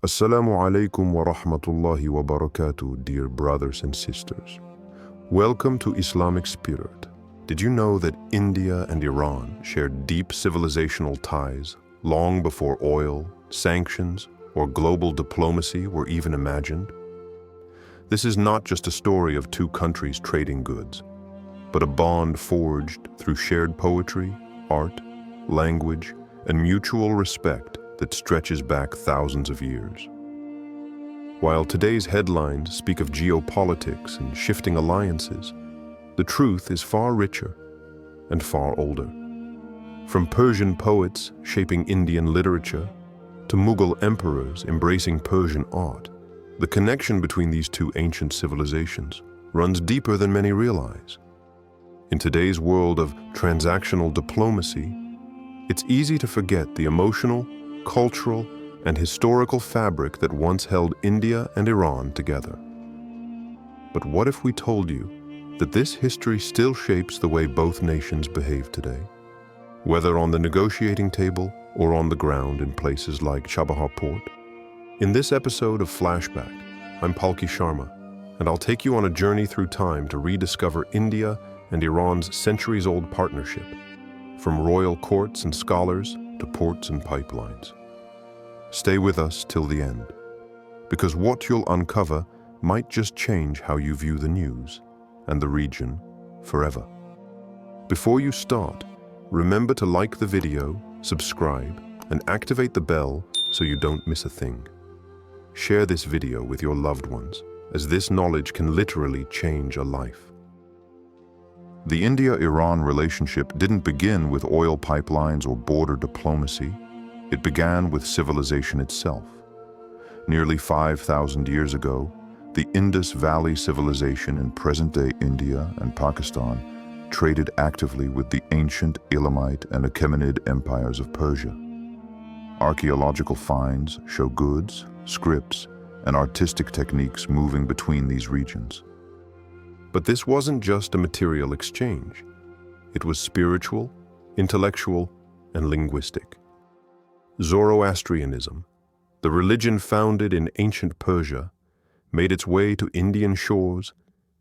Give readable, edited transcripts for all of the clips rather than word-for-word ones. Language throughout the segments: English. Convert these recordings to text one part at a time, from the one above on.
Assalamu alaikum wa rahmatullahi wa barakatuh, dear brothers and sisters. Welcome to Islamic Spirit. Did you know that India and Iran shared deep civilizational ties long before oil, sanctions, or global diplomacy were even imagined? This is not just a story of two countries trading goods, but a bond forged through shared poetry, art, language, and mutual respect that stretches back thousands of years. While today's headlines speak of geopolitics and shifting alliances, the truth is far richer and far older. From Persian poets shaping Indian literature to Mughal emperors embracing Persian art, the connection between these two ancient civilizations runs deeper than many realize. In today's world of transactional diplomacy, it's easy to forget the emotional, cultural, and historical fabric that once held India and Iran together. But what if we told you that this history still shapes the way both nations behave today? Whether on the negotiating table or on the ground in places like Chabahar Port? In this episode of Flashback, I'm Palki Sharma, and I'll take you on a journey through time to rediscover India and Iran's centuries-old partnership, from royal courts and scholars to ports and pipelines. Stay with us till the end, because what you'll uncover might just change how you view the news and the region forever. Before you start, remember to like the video, subscribe, and activate the bell so you don't miss a thing. Share this video with your loved ones, as this knowledge can literally change a life. The India-Iran relationship didn't begin with oil pipelines or border diplomacy. It began with civilization itself. Nearly 5,000 years ago, the Indus Valley civilization in present-day India and Pakistan traded actively with the ancient Elamite and Achaemenid empires of Persia. Archaeological finds show goods, scripts, and artistic techniques moving between these regions. But this wasn't just a material exchange. It was spiritual, intellectual, and linguistic. Zoroastrianism, the religion founded in ancient Persia, made its way to Indian shores,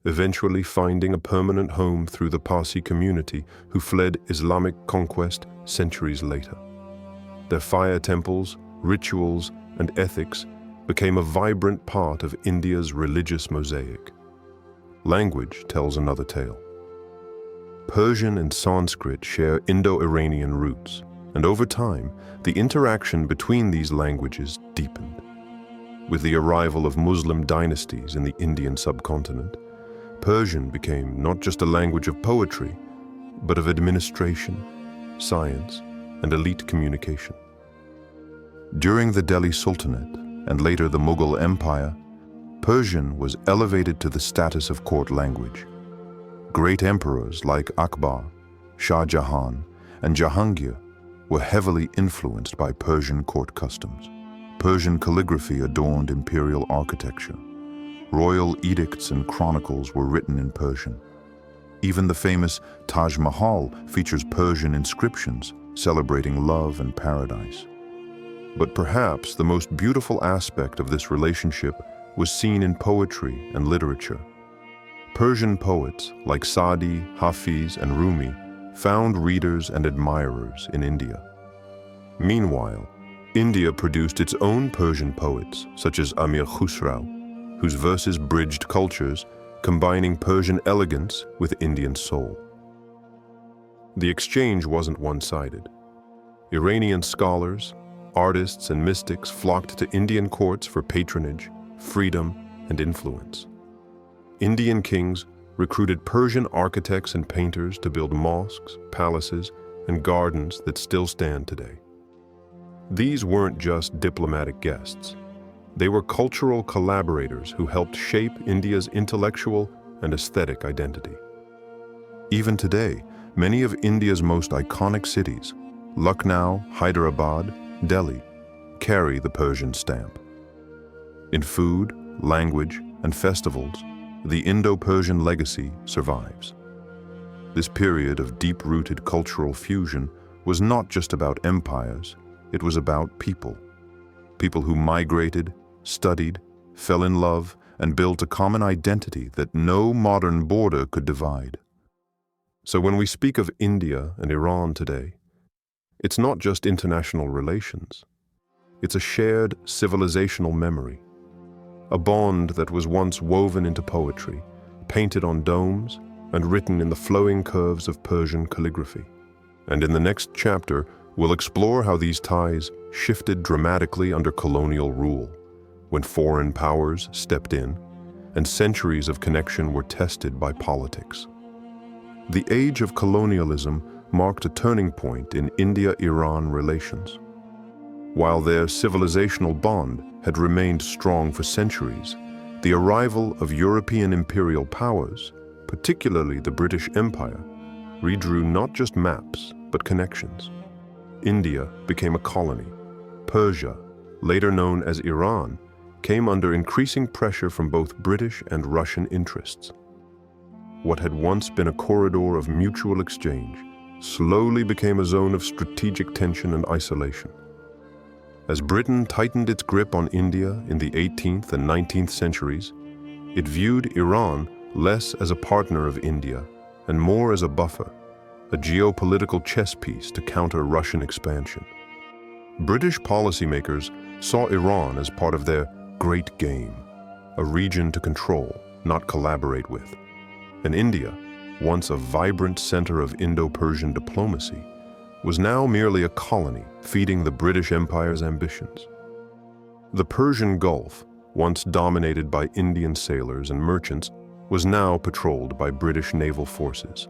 eventually finding a permanent home through the Parsi community who fled Islamic conquest centuries later. Their fire temples, rituals, and ethics became a vibrant part of India's religious mosaic. Language tells another tale. Persian and Sanskrit share Indo-Iranian roots, and over time, the interaction between these languages deepened. With the arrival of Muslim dynasties in the Indian subcontinent, Persian became not just a language of poetry, but of administration, science, and elite communication. During the Delhi Sultanate, and later the Mughal Empire, Persian was elevated to the status of court language. Great emperors like Akbar, Shah Jahan, and Jahangir were heavily influenced by Persian court customs. Persian calligraphy adorned imperial architecture. Royal edicts and chronicles were written in Persian. Even the famous Taj Mahal features Persian inscriptions celebrating love and paradise. But perhaps the most beautiful aspect of this relationship was seen in poetry and literature. Persian poets like Sadi, Hafiz, and Rumi found readers and admirers in India. Meanwhile, India produced its own Persian poets, such as Amir Khusrau, whose verses bridged cultures, combining Persian elegance with Indian soul. The exchange wasn't one-sided. Iranian scholars, artists, and mystics flocked to Indian courts for patronage, freedom, and influence. Indian kings recruited Persian architects and painters to build mosques, palaces, and gardens that still stand today. These weren't just diplomatic guests. They were cultural collaborators who helped shape India's intellectual and aesthetic identity. Even today, many of India's most iconic cities, Lucknow, Hyderabad, Delhi, carry the Persian stamp. In food, language, and festivals, the Indo-Persian legacy survives. This period of deep-rooted cultural fusion was not just about empires, it was about people. people who migrated, studied, fell in love, and built a common identity that no modern border could divide. So when we speak of India and Iran today, it's not just international relations. It's a shared civilizational memory, a bond that was once woven into poetry, painted on domes, and written in the flowing curves of Persian calligraphy. And in the next chapter, we'll explore how these ties shifted dramatically under colonial rule, when foreign powers stepped in, and centuries of connection were tested by politics. The age of colonialism marked a turning point in India-Iran relations. While their civilizational bond had remained strong for centuries, the arrival of European imperial powers, particularly the British Empire, redrew not just maps, but connections. India became a colony. Persia, later known as Iran, came under increasing pressure from both British and Russian interests. What had once been a corridor of mutual exchange slowly became a zone of strategic tension and isolation. As Britain tightened its grip on India in the 18th and 19th centuries, it viewed Iran less as a partner of India and more as a buffer, a geopolitical chess piece to counter Russian expansion. British policymakers saw Iran as part of their great game, a region to control, not collaborate with. And India, once a vibrant center of Indo-Persian diplomacy, was now merely a colony feeding the British Empire's ambitions. The Persian Gulf, once dominated by Indian sailors and merchants, was now patrolled by British naval forces.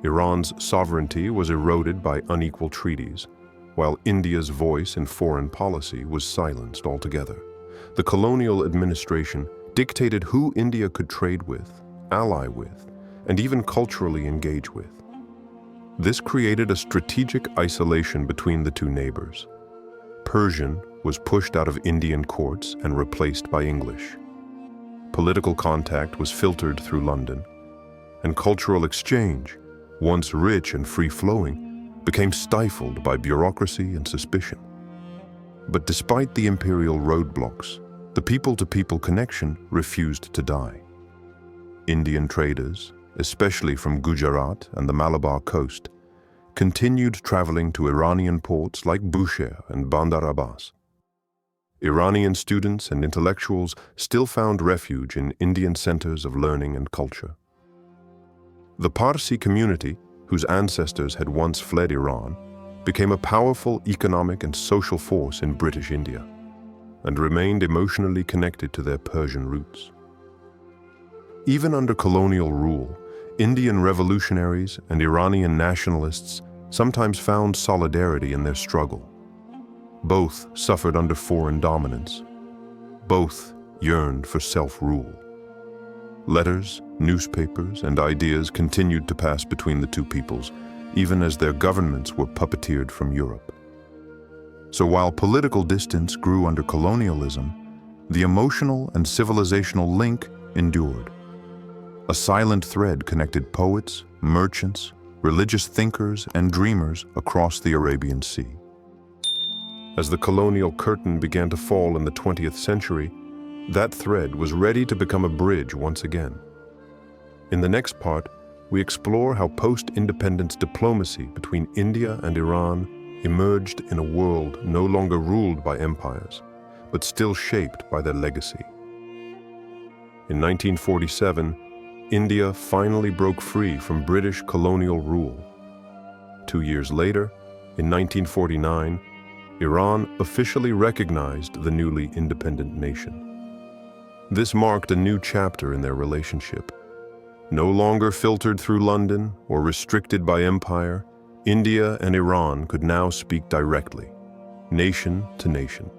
Iran's sovereignty was eroded by unequal treaties, while India's voice in foreign policy was silenced altogether. The colonial administration dictated who India could trade with, ally with, and even culturally engage with. This created a strategic isolation between the two neighbors. Persian was pushed out of Indian courts and replaced by English. Political contact was filtered through London, and cultural exchange, once rich and free-flowing, became stifled by bureaucracy and suspicion. But despite the imperial roadblocks, the people-to-people connection refused to die. Indian traders, especially from Gujarat and the Malabar coast, continued traveling to Iranian ports like Bushehr and Bandar Abbas. Iranian students and intellectuals still found refuge in Indian centers of learning and culture. The Parsi community, whose ancestors had once fled Iran, became a powerful economic and social force in British India, and remained emotionally connected to their Persian roots. Even under colonial rule, Indian revolutionaries and Iranian nationalists sometimes found solidarity in their struggle. Both suffered under foreign dominance. Both yearned for self-rule. Letters, newspapers, and ideas continued to pass between the two peoples, even as their governments were puppeteered from Europe. So while political distance grew under colonialism, the emotional and civilizational link endured. A silent thread connected poets, merchants, religious thinkers, and dreamers across the Arabian Sea. As the colonial curtain began to fall in the 20th century, that thread was ready to become a bridge once again. In the next part, we explore how post-independence diplomacy between India and Iran emerged in a world no longer ruled by empires, but still shaped by their legacy. In 1947, India finally broke free from British colonial rule. 2 years later, in 1949, Iran officially recognized the newly independent nation. This marked a new chapter in their relationship. No longer filtered through London or restricted by empire, India and Iran could now speak directly, nation to nation.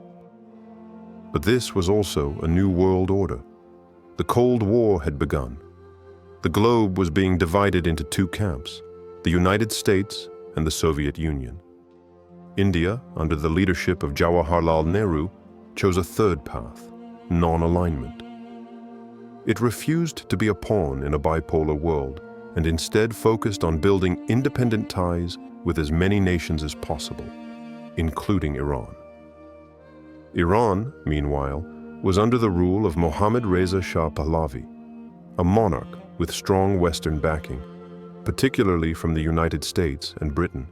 But this was also a new world order. The Cold War had begun. The globe was being divided into two camps, the United States and the Soviet Union. India, under the leadership of Jawaharlal Nehru, chose a third path, non-alignment. It refused to be a pawn in a bipolar world and instead focused on building independent ties with as many nations as possible, including Iran. Iran, meanwhile, was under the rule of Mohammad Reza Shah Pahlavi, a monarch with strong Western backing, particularly from the United States and Britain.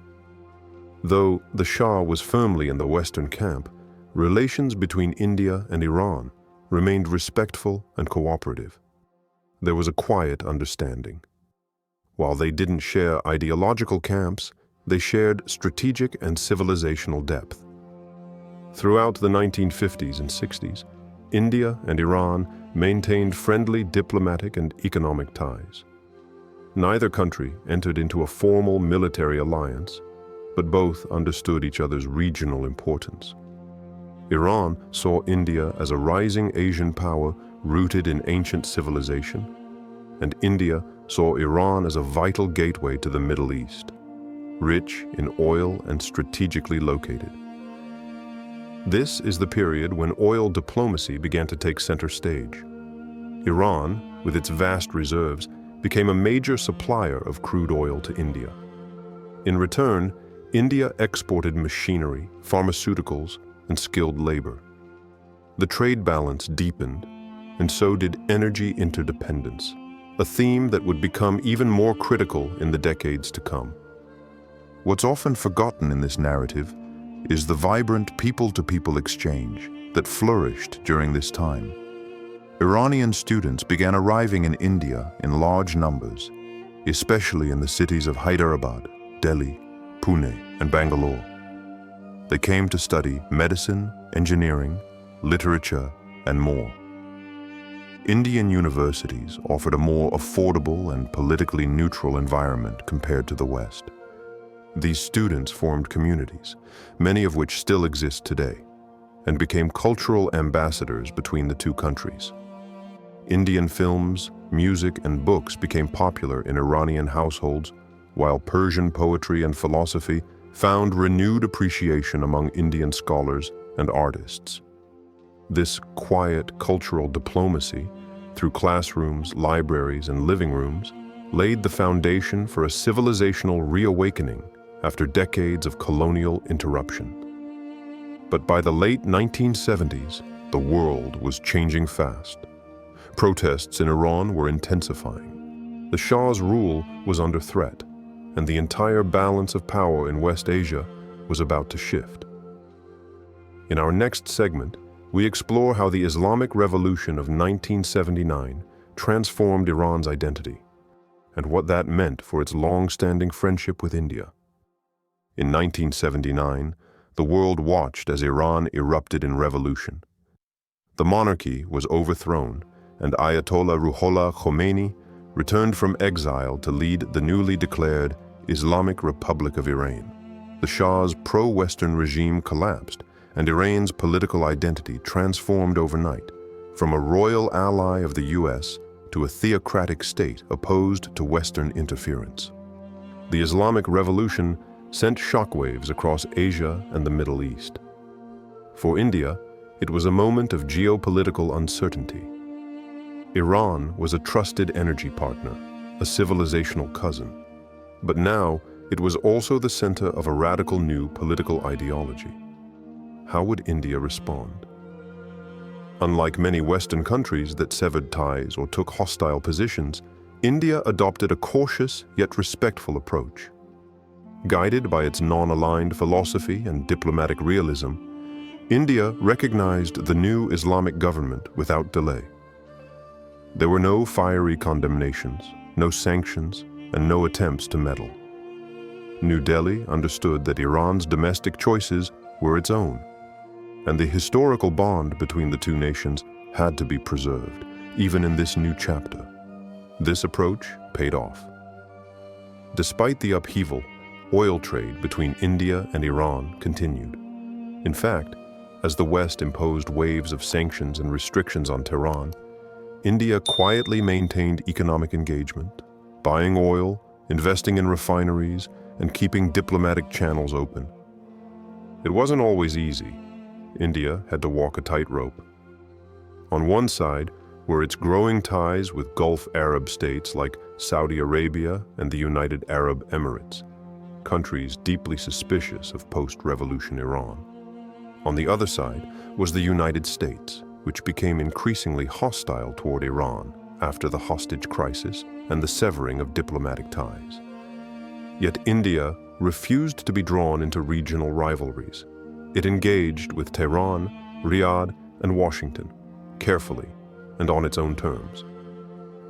Though the Shah was firmly in the Western camp, relations between India and Iran remained respectful and cooperative. There was a quiet understanding. While they didn't share ideological camps, they shared strategic and civilizational depth. Throughout the 1950s and 60s, India and Iran maintained friendly diplomatic and economic ties. Neither country entered into a formal military alliance, but both understood each other's regional importance. Iran saw India as a rising Asian power rooted in ancient civilization, and India saw Iran as a vital gateway to the Middle East, rich in oil and strategically located. This is the period when oil diplomacy began to take center stage. Iran, with its vast reserves, became a major supplier of crude oil to India. In return, India exported machinery, pharmaceuticals, and skilled labor. The trade balance deepened, and so did energy interdependence, a theme that would become even more critical in the decades to come. What's often forgotten in this narrative is the vibrant people-to-people exchange that flourished during this time. Iranian students began arriving in India in large numbers, especially in the cities of Hyderabad, Delhi, Pune, and Bangalore. They came to study medicine, engineering, literature, and more. Indian universities offered a more affordable and politically neutral environment compared to the West. These students formed communities, many of which still exist today, and became cultural ambassadors between the two countries. Indian films, music, and books became popular in Iranian households, while Persian poetry and philosophy found renewed appreciation among Indian scholars and artists. This quiet cultural diplomacy, through classrooms, libraries, and living rooms, laid the foundation for a civilizational reawakening after decades of colonial interruption. But by the late 1970s, the world was changing fast. Protests in Iran were intensifying. The Shah's rule was under threat, and the entire balance of power in West Asia was about to shift. In our next segment, we explore how the Islamic Revolution of 1979 transformed Iran's identity, and what that meant for its long-standing friendship with India. In 1979, the world watched as Iran erupted in revolution. The monarchy was overthrown, and Ayatollah Ruhollah Khomeini returned from exile to lead the newly declared Islamic Republic of Iran. The Shah's pro-Western regime collapsed, and Iran's political identity transformed overnight, from a royal ally of the US to a theocratic state opposed to Western interference. The Islamic Revolution sent shockwaves across Asia and the Middle East. For India, it was a moment of geopolitical uncertainty. Iran was a trusted energy partner, a civilizational cousin. But now, it was also the center of a radical new political ideology. How would India respond? Unlike many Western countries that severed ties or took hostile positions, India adopted a cautious yet respectful approach. Guided by its non-aligned philosophy and diplomatic realism, India recognized the new Islamic government without delay. There were no fiery condemnations, no sanctions, and no attempts to meddle. New Delhi understood that Iran's domestic choices were its own, and the historical bond between the two nations had to be preserved, even in this new chapter. This approach paid off. Despite the upheaval, oil trade between India and Iran continued. In fact, as the West imposed waves of sanctions and restrictions on Tehran, India quietly maintained economic engagement, buying oil, investing in refineries, and keeping diplomatic channels open. It wasn't always easy. India had to walk a tightrope. On one side were its growing ties with Gulf Arab states like Saudi Arabia and the United Arab Emirates, countries deeply suspicious of post-revolution Iran. On the other side was the United States, which became increasingly hostile toward Iran after the hostage crisis and the severing of diplomatic ties. Yet India refused to be drawn into regional rivalries. It engaged with Tehran, Riyadh, and Washington, carefully and on its own terms.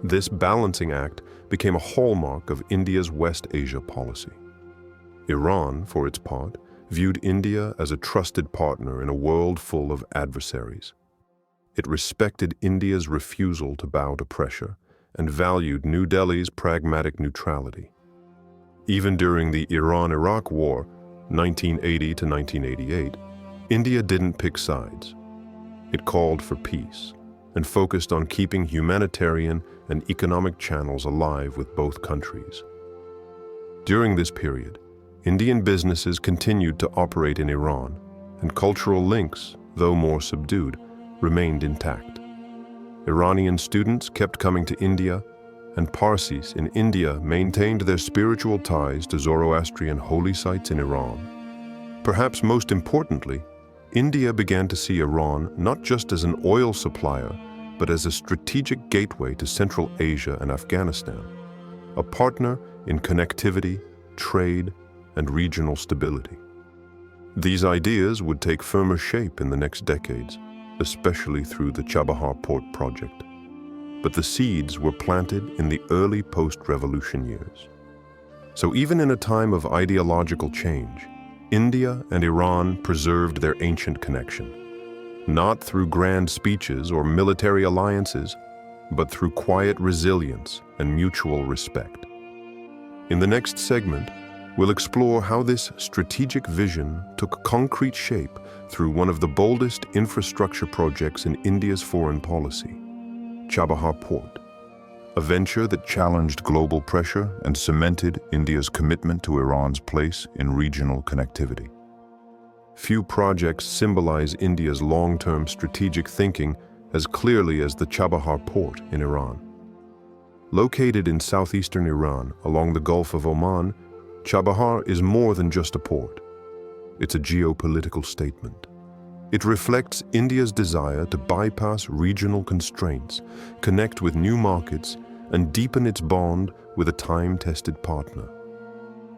This balancing act became a hallmark of India's West Asia policy. Iran, for its part, viewed India as a trusted partner in a world full of adversaries. It respected India's refusal to bow to pressure and valued New Delhi's pragmatic neutrality. Even during the Iran-Iraq War, 1980 to 1988, India didn't pick sides. It called for peace and focused on keeping humanitarian and economic channels alive with both countries. During this period, Indian businesses continued to operate in Iran, and cultural links, though more subdued, remained intact. Iranian students kept coming to India, and Parsis in India maintained their spiritual ties to Zoroastrian holy sites in Iran. Perhaps most importantly, India began to see Iran not just as an oil supplier, but as a strategic gateway to Central Asia and Afghanistan, a partner in connectivity, trade, and regional stability. These ideas would take firmer shape in the next decades, especially through the Chabahar Port project. But the seeds were planted in the early post-revolution years. So even in a time of ideological change, India and Iran preserved their ancient connection, not through grand speeches or military alliances, but through quiet resilience and mutual respect. In the next segment, we'll explore how this strategic vision took concrete shape through one of the boldest infrastructure projects in India's foreign policy, Chabahar Port, a venture that challenged global pressure and cemented India's commitment to Iran's place in regional connectivity. Few projects symbolize India's long-term strategic thinking as clearly as the Chabahar Port in Iran. Located in southeastern Iran along the Gulf of Oman, Chabahar is more than just a port. It's a geopolitical statement. It reflects India's desire to bypass regional constraints, connect with new markets, and deepen its bond with a time-tested partner,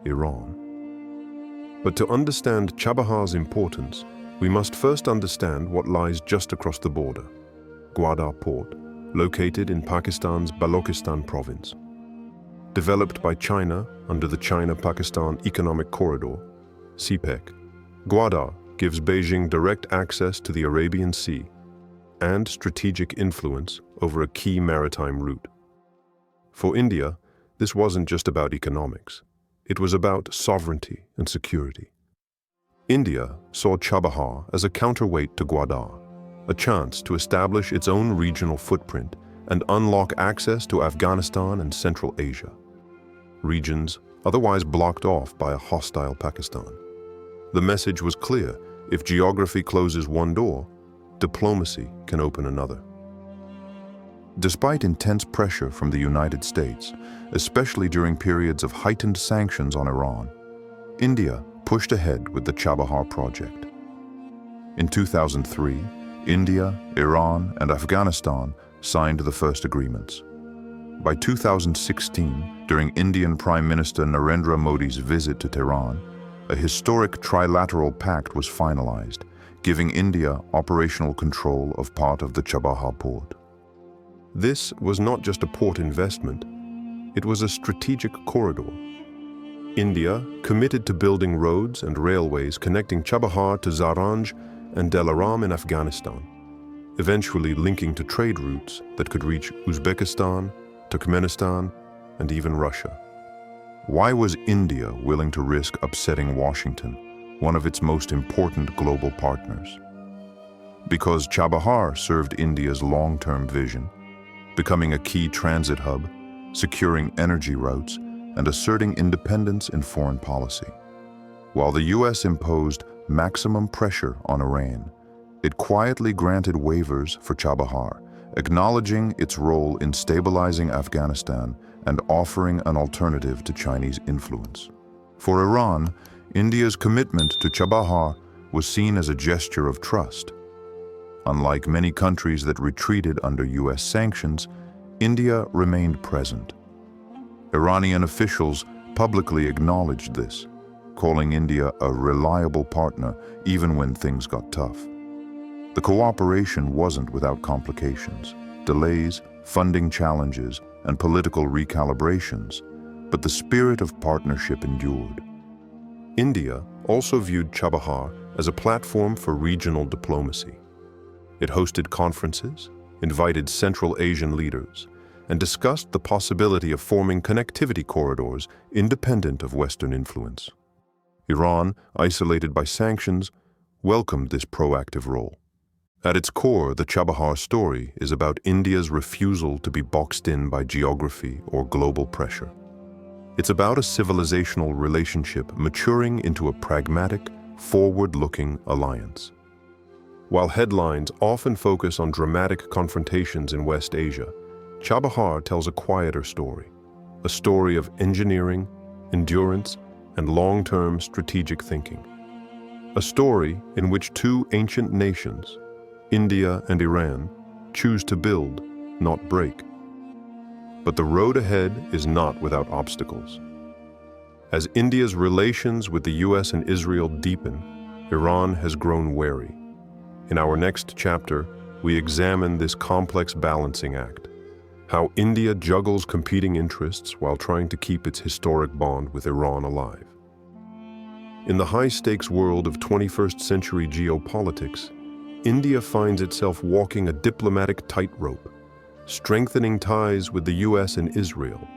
Iran. But to understand Chabahar's importance, we must first understand what lies just across the border, Gwadar Port, located in Pakistan's Balochistan province. Developed by China under the China-Pakistan Economic Corridor, CPEC, Gwadar gives Beijing direct access to the Arabian Sea and strategic influence over a key maritime route. For India, this wasn't just about economics. It was about sovereignty and security. India saw Chabahar as a counterweight to Gwadar, a chance to establish its own regional footprint and unlock access to Afghanistan and Central Asia, regions otherwise blocked off by a hostile Pakistan. The message was clear: if geography closes one door, diplomacy can open another. Despite intense pressure from the United States, especially during periods of heightened sanctions on Iran, India pushed ahead with the Chabahar project. In 2003, India, Iran, and Afghanistan signed the first agreements. By 2016, during Indian Prime Minister Narendra Modi's visit to Tehran, a historic trilateral pact was finalized, giving India operational control of part of the Chabahar port. This was not just a port investment, it was a strategic corridor. India committed to building roads and railways connecting Chabahar to Zaranj and Dilaram in Afghanistan, eventually linking to trade routes that could reach Uzbekistan, Turkmenistan, and even Russia. Why was India willing to risk upsetting Washington, one of its most important global partners? Because Chabahar served India's long-term vision, becoming a key transit hub, securing energy routes, and asserting independence in foreign policy. While the US imposed maximum pressure on Iran, it quietly granted waivers for Chabahar, acknowledging its role in stabilizing Afghanistan and offering an alternative to Chinese influence. For Iran, India's commitment to Chabahar was seen as a gesture of trust. Unlike many countries that retreated under US sanctions, India remained present. Iranian officials publicly acknowledged this, calling India a reliable partner even when things got tough. The cooperation wasn't without complications, delays, funding challenges, and political recalibrations, but the spirit of partnership endured. India also viewed Chabahar as a platform for regional diplomacy. It hosted conferences, invited Central Asian leaders, and discussed the possibility of forming connectivity corridors independent of Western influence. Iran, isolated by sanctions, welcomed this proactive role. At its core, the Chabahar story is about India's refusal to be boxed in by geography or global pressure. It's about a civilizational relationship maturing into a pragmatic, forward-looking alliance. While headlines often focus on dramatic confrontations in West Asia, Chabahar tells a quieter story, a story of engineering, endurance, and long-term strategic thinking. A story in which two ancient nations, India and Iran, choose to build, not break. But the road ahead is not without obstacles. As India's relations with the US and Israel deepen, Iran has grown wary. In our next chapter, we examine this complex balancing act, how India juggles competing interests while trying to keep its historic bond with Iran alive. In the high-stakes world of 21st century geopolitics, India finds itself walking a diplomatic tightrope, strengthening ties with the US and Israel,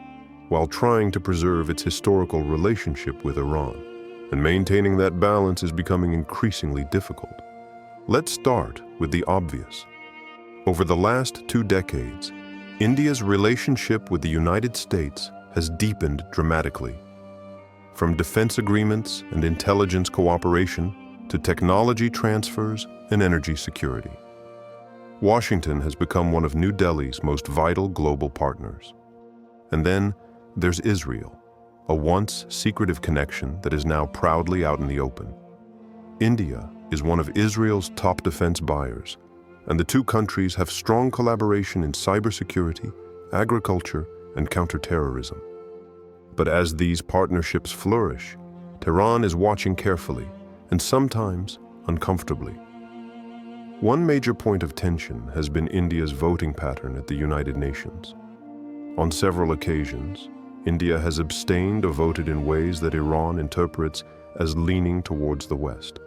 while trying to preserve its historical relationship with Iran. And maintaining that balance is becoming increasingly difficult. Let's start with the obvious. Over the last 2 decades, India's relationship with the United States has deepened dramatically. From defense agreements and intelligence cooperation to technology transfers and energy security. Washington has become one of New Delhi's most vital global partners. And then there's Israel, a once secretive connection that is now proudly out in the open. India is one of Israel's top defense buyers, and the two countries have strong collaboration in cybersecurity, agriculture, and counterterrorism. But as these partnerships flourish, Tehran is watching carefully, and sometimes uncomfortably. One major point of tension has been India's voting pattern at the United Nations. On several occasions, India has abstained or voted in ways that Iran interprets as leaning towards the West.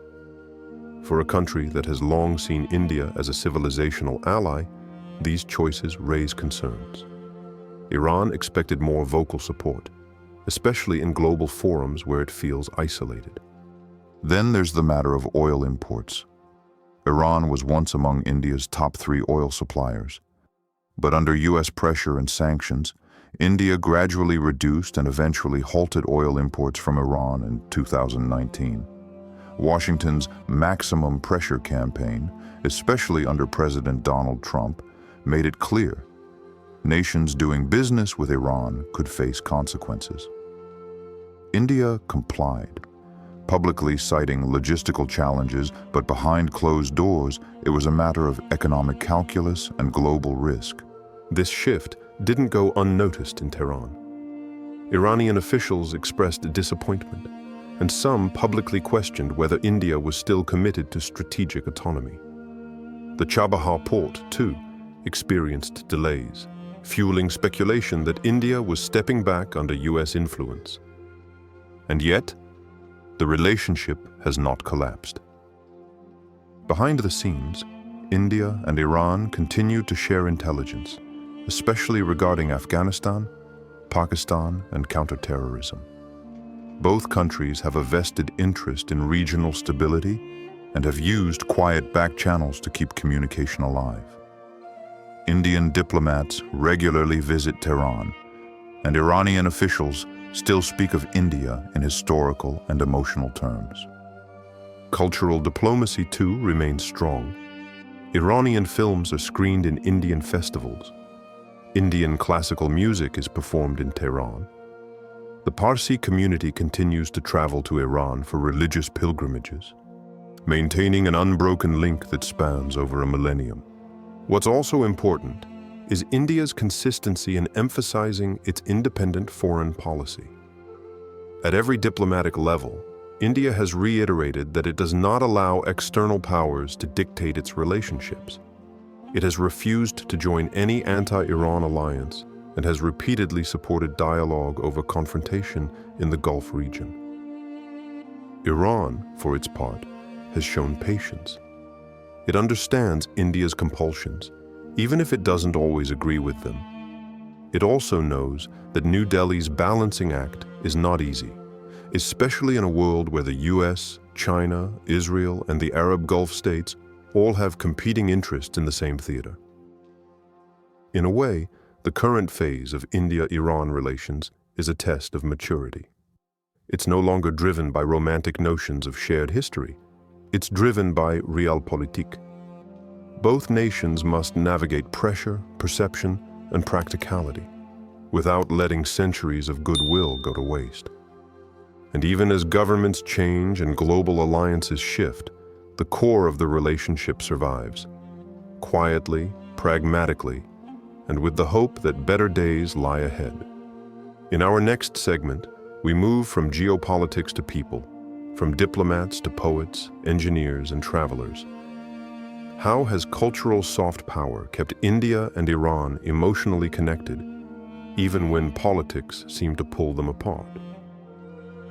For a country that has long seen India as a civilizational ally, these choices raise concerns. Iran expected more vocal support, especially in global forums where it feels isolated. Then there's the matter of oil imports. Iran was once among India's top 3 oil suppliers. But under US pressure and sanctions, India gradually reduced and eventually halted oil imports from Iran in 2019. Washington's maximum pressure campaign, especially under President Donald Trump, made it clear nations doing business with Iran could face consequences. India complied, publicly citing logistical challenges, but behind closed doors, it was a matter of economic calculus and global risk. This shift didn't go unnoticed in Tehran. Iranian officials expressed disappointment, and some publicly questioned whether India was still committed to strategic autonomy. The Chabahar port, too, experienced delays, fueling speculation that India was stepping back under US influence. And yet, the relationship has not collapsed. Behind the scenes, India and Iran continue to share intelligence, especially regarding Afghanistan, Pakistan, and counterterrorism. Both countries have a vested interest in regional stability and have used quiet back channels to keep communication alive. Indian diplomats regularly visit Tehran, and Iranian officials still speak of India in historical and emotional terms. Cultural diplomacy, too, remains strong. Iranian films are screened in Indian festivals. Indian classical music is performed in Tehran. The Parsi community continues to travel to Iran for religious pilgrimages. maintaining an unbroken link that spans over a millennium. What's also important is India's consistency in emphasizing its independent foreign policy. At every diplomatic level, India has reiterated that it does not allow external powers to dictate its relationships. It has refused to join any anti-Iran alliance and has repeatedly supported dialogue over confrontation in the Gulf region. Iran, for its part, has shown patience. It understands India's compulsions, even if it doesn't always agree with them. It also knows that New Delhi's balancing act is not easy, especially in a world where the US, China, Israel, and the Arab Gulf states all have competing interests in the same theater. In a way, the current phase of India-Iran relations is a test of maturity. It's no longer driven by romantic notions of shared history. It's driven by realpolitik. Both nations must navigate pressure, perception, and practicality without letting centuries of goodwill go to waste. And even as governments change and global alliances shift, the core of the relationship survives, quietly, pragmatically, and with the hope that better days lie ahead. In our next segment, we move from geopolitics to people, from diplomats to poets, engineers, and travelers. How has cultural soft power kept India and Iran emotionally connected, even when politics seem to pull them apart?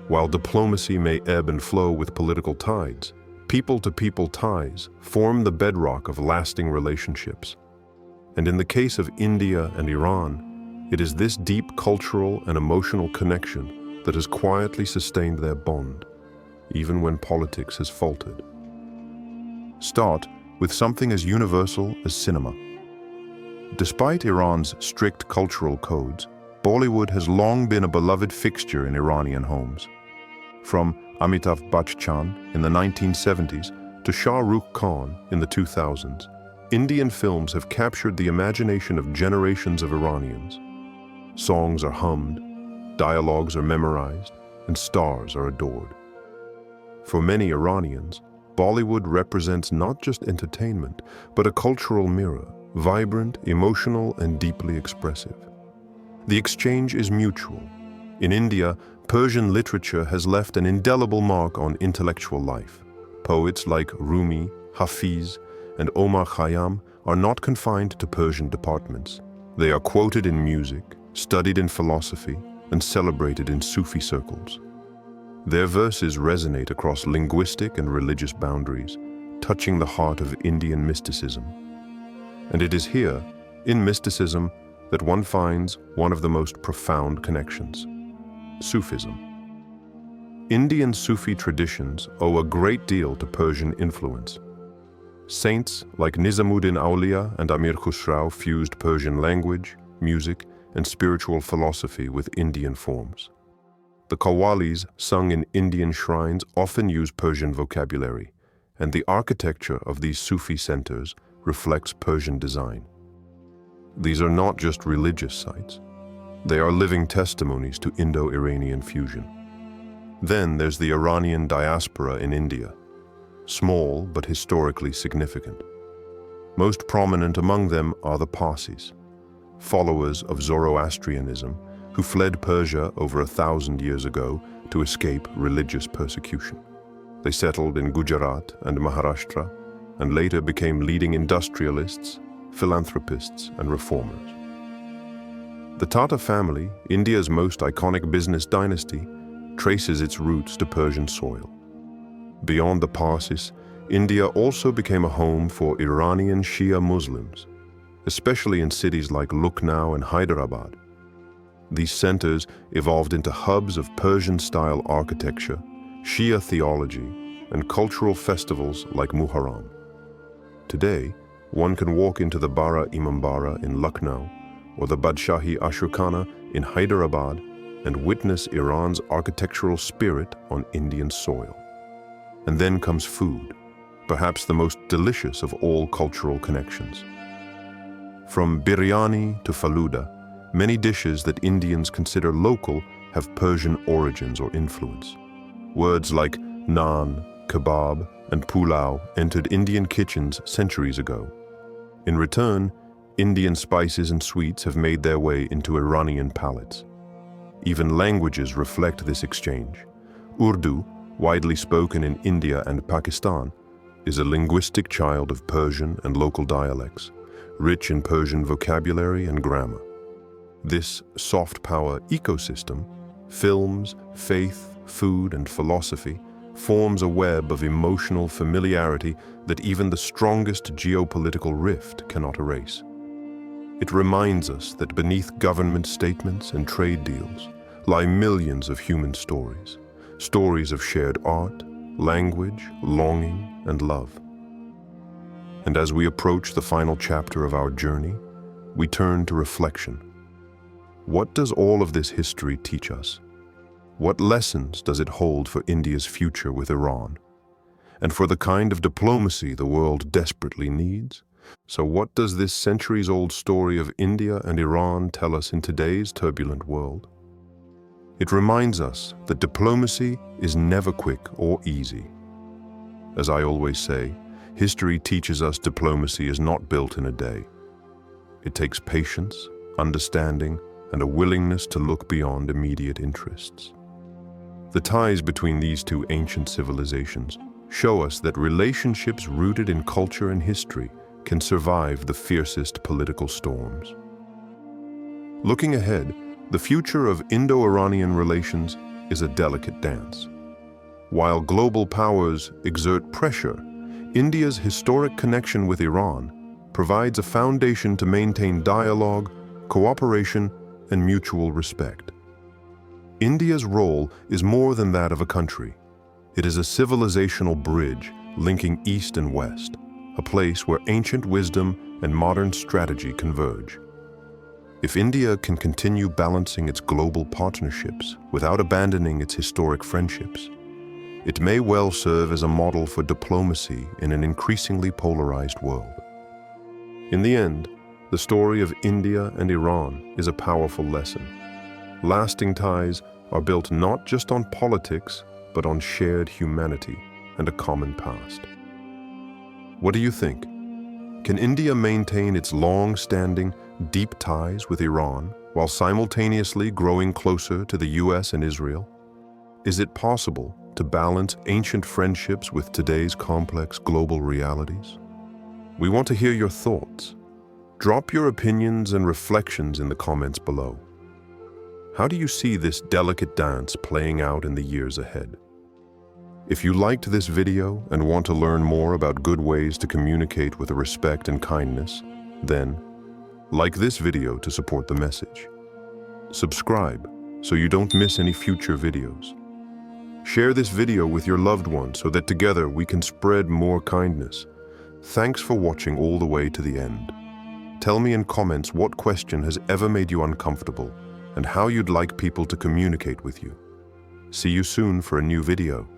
While diplomacy may ebb and flow with political tides, people-to-people ties form the bedrock of lasting relationships. And in the case of India and Iran, it is this deep cultural and emotional connection that has quietly sustained their bond, even when politics has faltered. Start with something as universal as cinema. Despite Iran's strict cultural codes, Bollywood has long been a beloved fixture in Iranian homes. From Amitabh Bachchan in the 1970s to Shah Rukh Khan in the 2000s, Indian films have captured the imagination of generations of Iranians. Songs are hummed, dialogues are memorized, and stars are adored. For many Iranians, Bollywood represents not just entertainment, but a cultural mirror, vibrant, emotional, and deeply expressive. The exchange is mutual. In India, Persian literature has left an indelible mark on intellectual life. Poets like Rumi, Hafiz, and Omar Khayyam are not confined to Persian departments. They are quoted in music, studied in philosophy, and celebrated in Sufi circles. Their verses resonate across linguistic and religious boundaries, touching the heart of Indian mysticism. And it is here, in mysticism, that one finds one of the most profound connections: Sufism. Indian Sufi traditions owe a great deal to Persian influence. Saints like Nizamuddin Auliya and Amir Khusrau fused Persian language, music, and spiritual philosophy with Indian forms. The qawwalis sung in Indian shrines often use Persian vocabulary, and the architecture of these Sufi centers reflects Persian design. These are not just religious sites. They are living testimonies to Indo-Iranian fusion. Then there's the Iranian diaspora in India, small but historically significant. Most prominent among them are the Parsis, followers of Zoroastrianism, who fled Persia over 1,000 years ago to escape religious persecution. They settled in Gujarat and Maharashtra, and later became leading industrialists, philanthropists, and reformers. The Tata family, India's most iconic business dynasty, traces its roots to Persian soil. Beyond the Parsis, India also became a home for Iranian Shia Muslims, especially in cities like Lucknow and Hyderabad. These centers evolved into hubs of Persian-style architecture, Shia theology, and cultural festivals like Muharram. Today, one can walk into the Bara Imambara in Lucknow or the Badshahi Ashokhana in Hyderabad and witness Iran's architectural spirit on Indian soil. And then comes food, perhaps the most delicious of all cultural connections. From biryani to faluda, many dishes that Indians consider local have Persian origins or influence. Words like naan, kebab, and pulao entered Indian kitchens centuries ago. In return, Indian spices and sweets have made their way into Iranian palates. Even languages reflect this exchange. Urdu, widely spoken in India and Pakistan, is a linguistic child of Persian and local dialects, rich in Persian vocabulary and grammar. This soft power ecosystem, films, faith, food, and philosophy, forms a web of emotional familiarity that even the strongest geopolitical rift cannot erase. It reminds us that beneath government statements and trade deals lie millions of human stories, stories of shared art, language, longing, and love. And as we approach the final chapter of our journey, we turn to reflection. What does all of this history teach us? What lessons does it hold for India's future with Iran? And for the kind of diplomacy the world desperately needs? So what does this centuries-old story of India and Iran tell us in today's turbulent world? It reminds us that diplomacy is never quick or easy. As I always say, history teaches us diplomacy is not built in a day. It takes patience, understanding, and a willingness to look beyond immediate interests. The ties between these two ancient civilizations show us that relationships rooted in culture and history can survive the fiercest political storms. Looking ahead, the future of Indo-Iranian relations is a delicate dance. While global powers exert pressure, India's historic connection with Iran provides a foundation to maintain dialogue, cooperation, and mutual respect. India's role is more than that of a country. It is a civilizational bridge linking East and West, a place where ancient wisdom and modern strategy converge. If India can continue balancing its global partnerships without abandoning its historic friendships, it may well serve as a model for diplomacy in an increasingly polarized world. In the end, the story of India and Iran is a powerful lesson. Lasting ties are built not just on politics, but on shared humanity and a common past. What do you think? Can India maintain its long-standing, deep ties with Iran while simultaneously growing closer to the US and Israel? Is it possible to balance ancient friendships with today's complex global realities? We want to hear your thoughts. Drop your opinions and reflections in the comments below. How do you see this delicate dance playing out in the years ahead? If you liked this video and want to learn more about good ways to communicate with respect and kindness, then like this video to support the message. Subscribe so you don't miss any future videos. Share this video with your loved ones so that together we can spread more kindness. Thanks for watching all the way to the end. Tell me in comments what question has ever made you uncomfortable and how you'd like people to communicate with you. See you soon for a new video.